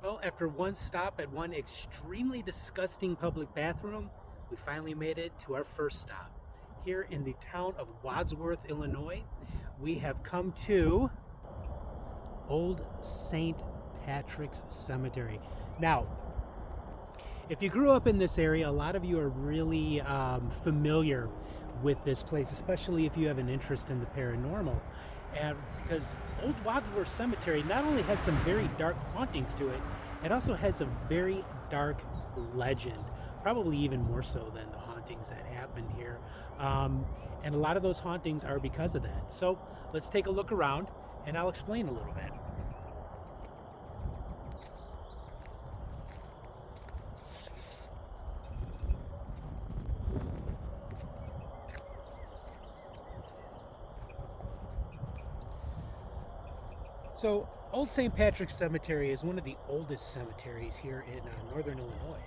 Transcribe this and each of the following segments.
Well, after one stop at one extremely disgusting public bathroom, we finally made it to our first stop. Here in the town of Wadsworth, Illinois, we have come to Old St. Patrick's Cemetery. Now, if you grew up in this area, a lot of you are really familiar with this place, especially if you have an interest in the paranormal. And because Old Wadsworth Cemetery not only has some very dark hauntings to it, it also has a very dark legend, probably even more so than the hauntings that happen here. And a lot of those hauntings are because of that. So let's take a look around and I'll explain a little bit. So, Old St. Patrick's Cemetery is one of the oldest cemeteries here in northern Illinois.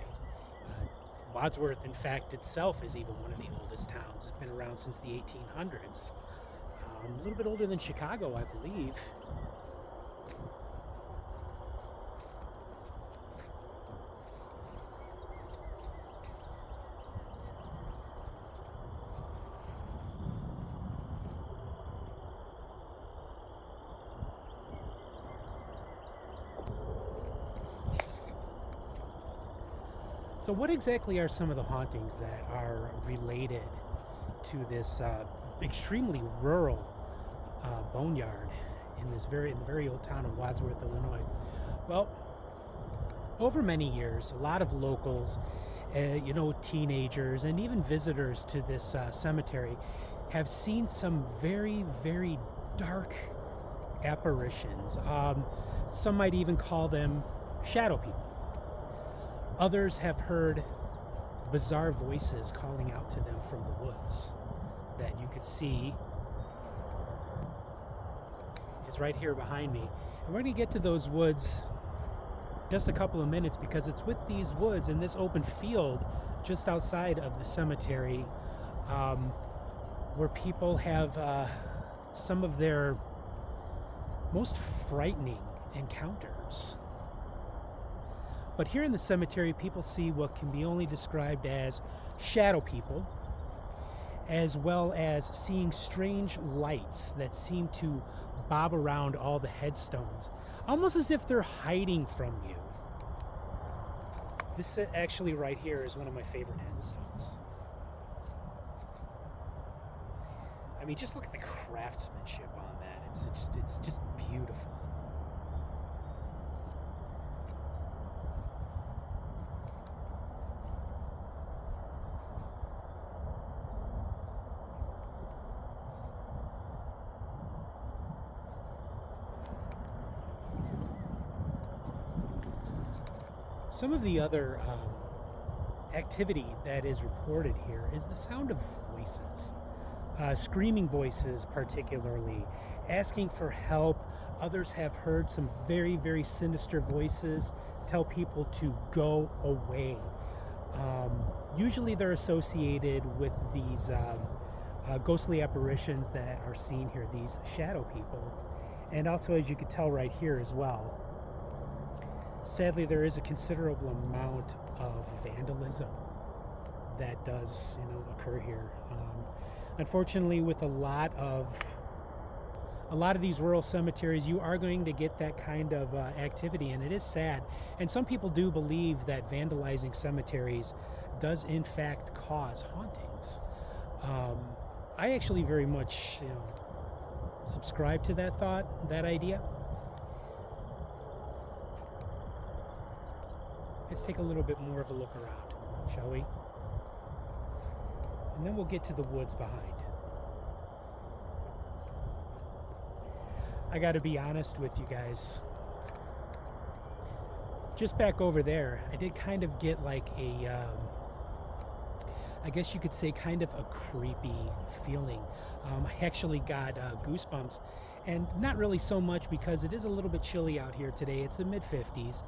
Wadsworth, in fact, itself is even one of the oldest towns. It's been around since the 1800s. A little bit older than Chicago, I believe. So what exactly are some of the hauntings that are related to this extremely rural boneyard in the very old town of Wadsworth, Illinois? Well, over many years, a lot of locals, teenagers, and even visitors to this cemetery have seen some very, very dark apparitions. Some might even call them shadow people. Others have heard bizarre voices calling out to them from the woods that you could see is right here behind me. And we're going to get to those woods just a couple of minutes because it's with these woods in this open field just outside of the cemetery where people have some of their most frightening encounters. But here in the cemetery, people see what can be only described as shadow people, as well as seeing strange lights that seem to bob around all the headstones, almost as if they're hiding from you. This actually right here is one of my favorite headstones. I mean, just look at the craftsmanship on that. It's just beautiful. Some of the other activity that is reported here is the sound of voices, screaming voices particularly, asking for help. Others have heard some very, very sinister voices tell people to go away. Usually they're associated with these ghostly apparitions that are seen here, these shadow people. And also, as you could tell right here as well, sadly, there is a considerable amount of vandalism that does, occur here. Unfortunately, with a lot of these rural cemeteries, you are going to get that kind of activity, and it is sad. And some people do believe that vandalizing cemeteries does, in fact, cause hauntings. I actually very much, subscribe to that thought, that idea. Let's take a little bit more of a look around, shall we? And then we'll get to the woods behind. I gotta be honest with you guys. Just back over there, I did kind of get like I guess you could say kind of a creepy feeling. I actually got goosebumps, and not really so much because it is a little bit chilly out here today. It's the mid-50s.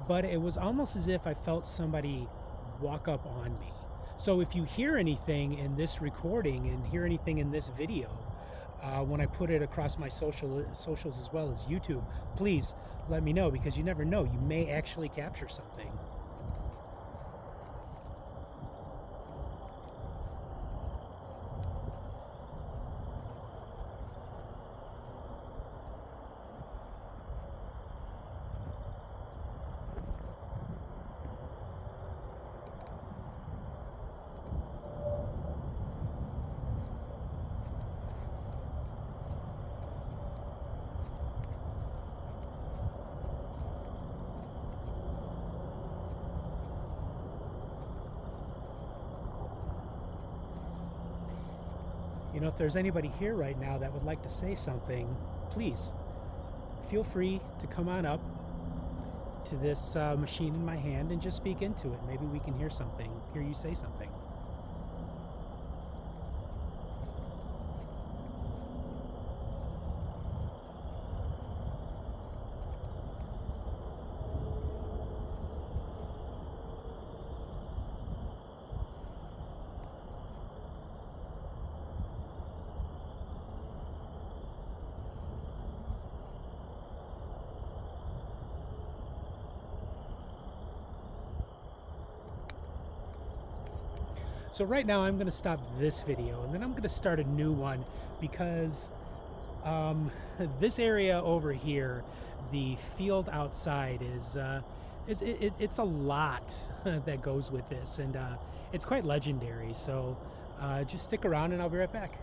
But it was almost as if I felt somebody walk up on me. So if you hear anything in this recording and hear anything in this video, when I put it across my socials as well as YouTube. Please let me know, because you never know, you may actually capture something. You know, if there's anybody here right now that would like to say something, please feel free to come on up to this machine in my hand and just speak into it. Maybe we can hear you say something. So right now I'm going to stop this video, and then I'm going to start a new one, because this area over here, the field outside, it's a lot that goes with this, and it's quite legendary. So just stick around and I'll be right back.